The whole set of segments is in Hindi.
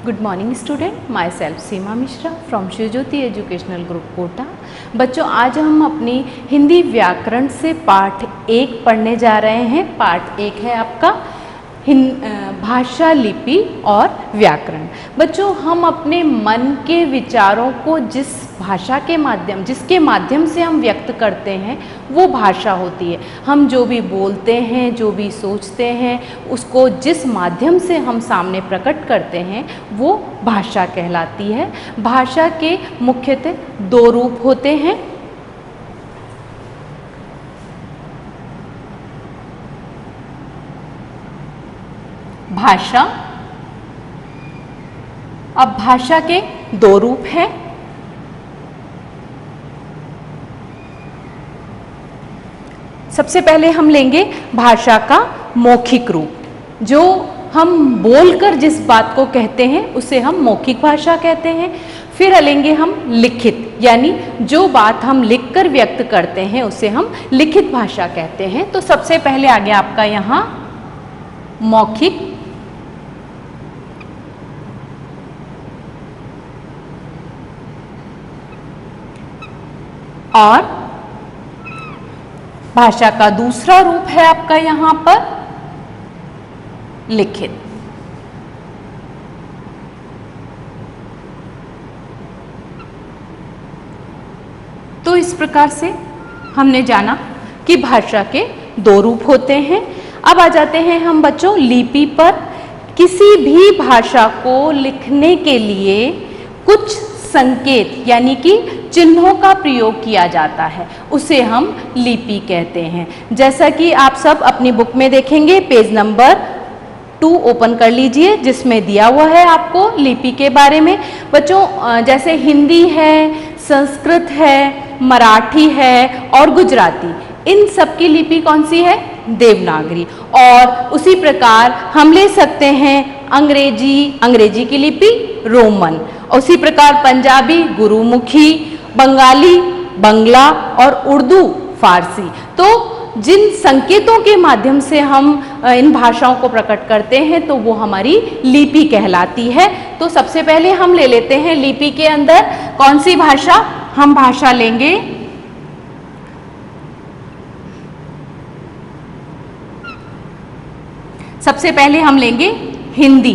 Good morning student, myself Seema Mishra from Shiv Jyoti educational group Kota. बच्चों, आज हम अपनी हिंदी व्याकरण से पाठ 1 पढ़ने जा रहे हैं। पाठ 1 है आपका भाषा, लिपि और व्याकरण। बच्चों, हम अपने मन के विचारों को जिसके माध्यम से हम व्यक्त करते हैं वो भाषा होती है। हम जो भी बोलते हैं, जो भी सोचते हैं, उसको जिस माध्यम से हम सामने प्रकट करते हैं वो भाषा कहलाती है। भाषा के मुख्यतः 2 रूप होते हैं। भाषा, अब भाषा के 2 रूप हैं। सबसे पहले हम लेंगे भाषा का मौखिक रूप। जो हम बोलकर जिस बात को कहते हैं उसे हम मौखिक भाषा कहते हैं। फिर लेंगे हम लिखित, यानी जो बात हम लिखकर व्यक्त करते हैं उसे हम लिखित भाषा कहते हैं। तो सबसे पहले आ गया आपका यहाँ मौखिक, और भाषा का दूसरा रूप है आपका यहाँ पर लिखित। तो इस प्रकार से हमने जाना कि भाषा के 2 रूप होते हैं। अब आ जाते हैं हम बच्चों लिपि पर। किसी भी भाषा को लिखने के लिए कुछ संकेत यानी कि चिन्हों का प्रयोग किया जाता है, उसे हम लिपि कहते हैं। जैसा कि आप सब अपनी बुक में देखेंगे, पेज नंबर 2 ओपन कर लीजिए, जिसमें दिया हुआ है आपको लिपि के बारे में। बच्चों, जैसे हिंदी है, संस्कृत है, मराठी है और गुजराती, इन सब की लिपि कौन सी है? देवनागरी। और उसी प्रकार हम ले सकते हैं अंग्रेजी की लिपि रोमन, उसी प्रकार पंजाबी गुरुमुखी, बंगाली बंगला और उर्दू फारसी। तो जिन संकेतों के माध्यम से हम इन भाषाओं को प्रकट करते हैं तो वो हमारी लिपि कहलाती है। तो सबसे पहले हम ले लेते हैं लिपि के अंदर कौन सी भाषा? हम भाषा लेंगे सबसे पहले हम लेंगे हिंदी।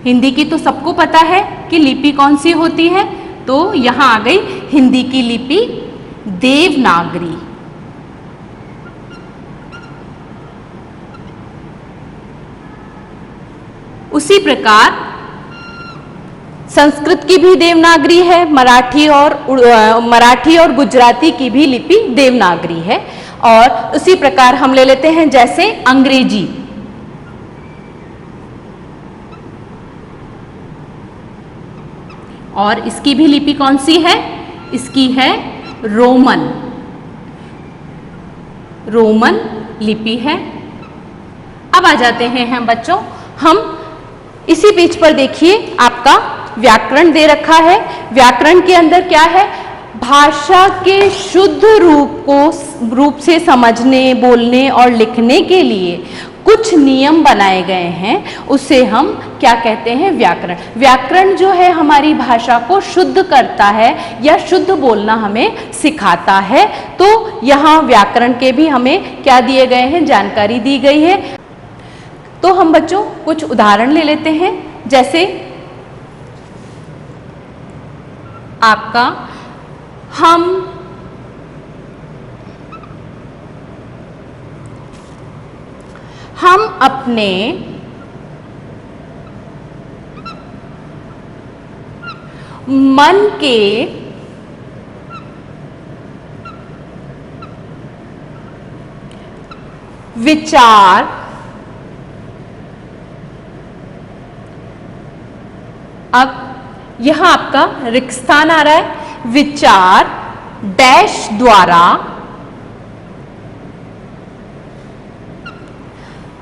हिंदी की तो सबको पता है कि लिपि कौन सी होती है, तो यहां आ गई हिंदी की लिपि देवनागरी। उसी प्रकार संस्कृत की भी देवनागरी है, मराठी और गुजराती की भी लिपि देवनागरी है। और उसी प्रकार हम ले लेते हैं जैसे अंग्रेजी। और इसकी भी लिपि कौन सी है? इसकी है रोमन लिपि है। अब आ जाते हैं हम बच्चों, हम इसी पेज पर देखिए आपका व्याकरण दे रखा है। व्याकरण के अंदर क्या है? भाषा के शुद्ध रूप से समझने, बोलने और लिखने के लिए कुछ नियम बनाए गए हैं, उसे हम क्या कहते हैं? व्याकरण। व्याकरण जो है हमारी भाषा को शुद्ध करता है या शुद्ध बोलना हमें सिखाता है। तो यहाँ व्याकरण के भी हमें क्या दिए गए हैं? जानकारी दी गई है। तो हम बच्चों कुछ उदाहरण ले लेते हैं। जैसे आपका हम अपने मन के विचार अब यहां आपका रिक्त स्थान आ रहा है। विचार डैश द्वारा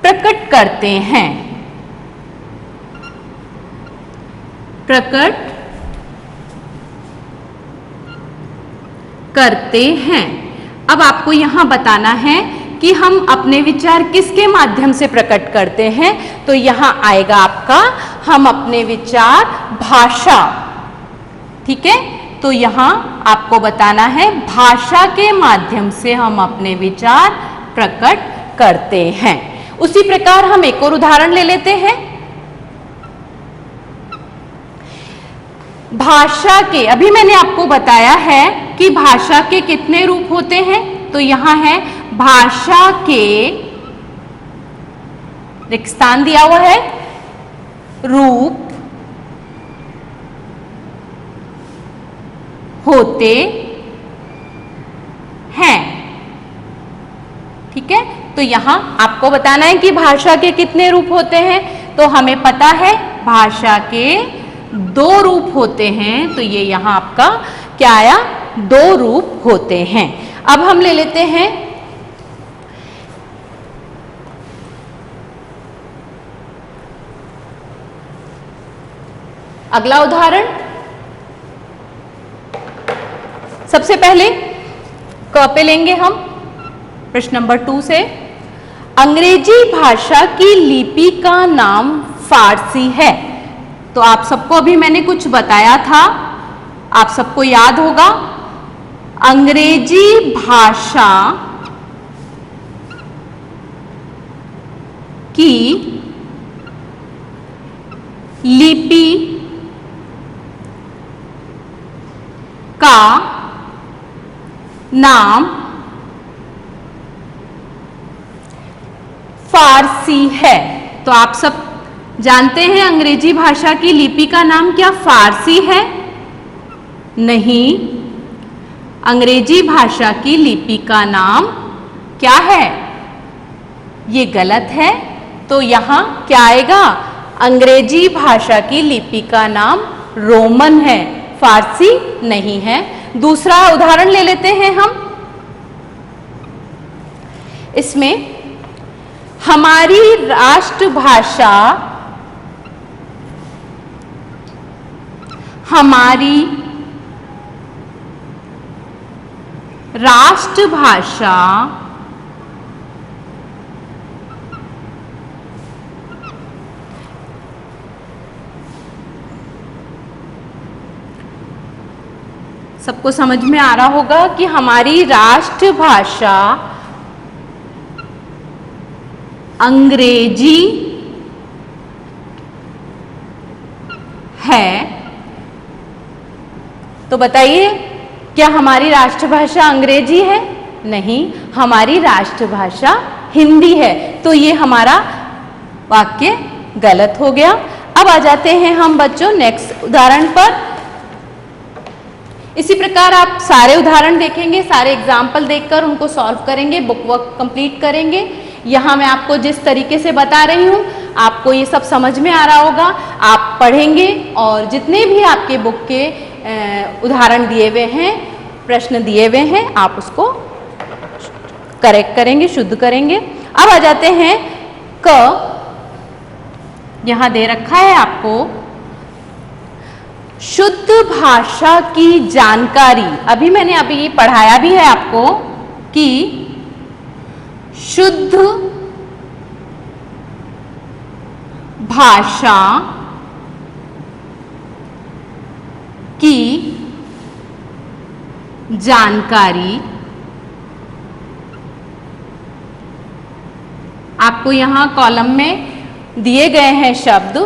प्रकट करते हैं। प्रकट करते हैं। अब आपको यहां बताना है कि हम अपने विचार किसके माध्यम से प्रकट करते हैं, तो यहां आएगा आपका हम अपने विचार भाषा। ठीक है, तो यहां आपको बताना है भाषा के माध्यम से हम अपने विचार प्रकट करते हैं। उसी प्रकार हम एक और उदाहरण ले लेते हैं। भाषा के, अभी मैंने आपको बताया है कि भाषा के कितने रूप होते हैं, तो यहां है भाषा के, रिक्तस्थान दिया हुआ है, रूप होते हैं। ठीक है, तो यहां आपको बताना है कि भाषा के कितने रूप होते हैं, तो हमें पता है भाषा के 2 रूप होते हैं, तो ये यहां आपका क्या आया, 2 रूप होते हैं। अब हम ले लेते हैं अगला उदाहरण। सबसे पहले क पे लेंगे हम, प्रश्न नंबर 2 से। अंग्रेजी भाषा की लिपि का नाम फारसी है। तो आप सबको अभी मैंने कुछ बताया था, आप सबको याद होगा। अंग्रेजी भाषा की लिपि का नाम फारसी है। तो आप सब जानते हैं अंग्रेजी भाषा की लिपि का नाम क्या फारसी है? नहीं, अंग्रेजी भाषा की लिपि का नाम क्या है? ये गलत है। तो यहां क्या आएगा? अंग्रेजी भाषा की लिपि का नाम रोमन है, फारसी नहीं है। दूसरा उदाहरण ले लेते हैं हम। इसमें हमारी राष्ट्रभाषा, हमारी राष्ट्रभाषा सबको समझ में आ रहा होगा कि हमारी राष्ट्रभाषा अंग्रेजी है। तो बताइए, क्या हमारी राष्ट्रभाषा अंग्रेजी है? नहीं, हमारी राष्ट्रभाषा हिंदी है। तो ये हमारा वाक्य गलत हो गया। अब आ जाते हैं हम बच्चों नेक्स्ट उदाहरण पर। इसी प्रकार आप सारे उदाहरण देखेंगे, सारे एग्जाम्पल देखकर उनको सॉल्व करेंगे, बुक वर्क कंप्लीट करेंगे। यहाँ मैं आपको जिस तरीके से बता रही हूँ आपको ये सब समझ में आ रहा होगा। आप पढ़ेंगे और जितने भी आपके बुक के उदाहरण दिए हुए हैं, प्रश्न दिए हुए हैं, आप उसको करेक्ट करेंगे, शुद्ध करेंगे। अब आ जाते हैं क। यहाँ दे रखा है आपको शुद्ध भाषा की जानकारी। अभी मैंने अभी पढ़ाया भी है आपको कि शुद्ध भाषा की जानकारी आपको यहां कॉलम में दिए गए हैं शब्द,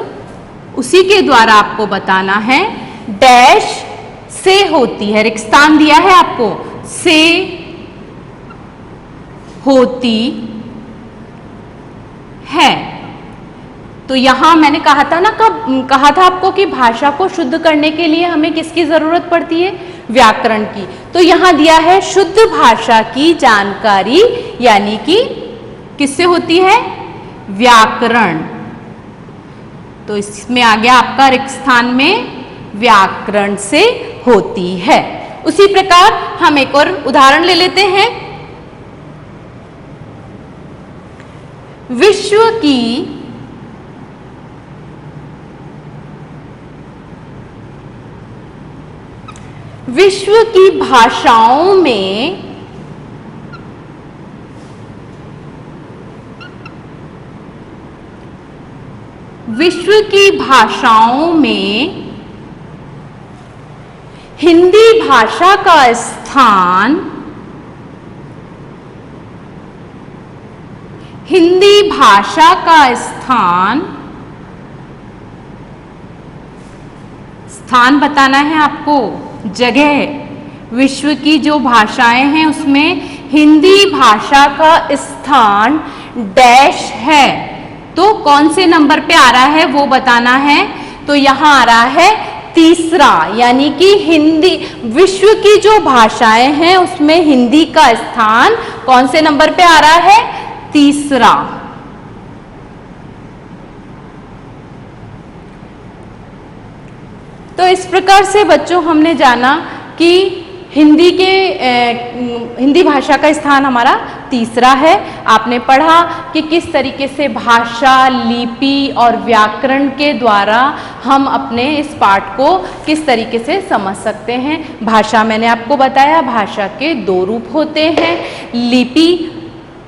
उसी के द्वारा आपको बताना है। डैश से होती है, रिक्तस्थान दिया है आपको, से होती है। तो यहां मैंने कहा था ना, कब कहा था आपको कि भाषा को शुद्ध करने के लिए हमें किसकी जरूरत पड़ती है? व्याकरण की। तो यहां दिया है शुद्ध भाषा की जानकारी, यानी कि किससे होती है? व्याकरण। तो इसमें आ गया आपका रिक्तस्थान में व्याकरण से होती है। उसी प्रकार हम एक और उदाहरण ले लेते हैं। विश्व की भाषाओं में विश्व की भाषाओं में हिंदी भाषा का स्थान स्थान बताना है आपको, जगह। विश्व की जो भाषाएं हैं उसमें हिंदी भाषा का स्थान डैश है, तो कौन से नंबर पे आ रहा है वो बताना है। तो यहां आ रहा है तीसरा, यानी कि हिंदी, विश्व की जो भाषाएं हैं उसमें हिंदी का स्थान कौन से नंबर पे आ रहा है? तीसरा। तो इस प्रकार से बच्चों हमने जाना कि हिंदी भाषा का स्थान हमारा तीसरा है। आपने पढ़ा कि किस तरीके से भाषा, लिपि और व्याकरण के द्वारा हम अपने इस पाठ को किस तरीके से समझ सकते हैं। भाषा मैंने आपको बताया, भाषा के 2 रूप होते हैं। लिपि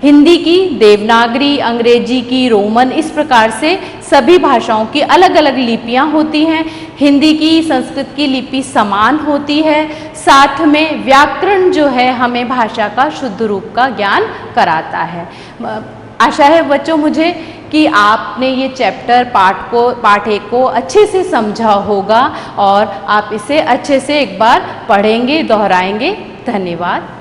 हिंदी की देवनागरी, अंग्रेजी की रोमन, इस प्रकार से सभी भाषाओं की अलग अलग लिपियां होती हैं। हिंदी की, संस्कृत की लिपि समान होती है। साथ में व्याकरण जो है हमें भाषा का शुद्ध रूप का ज्ञान कराता है। आशा है बच्चों मुझे कि आपने ये चैप्टर पाठ 1 को अच्छे से समझा होगा और आप इसे अच्छे से एक बार पढ़ेंगे, दोहराएंगे। धन्यवाद।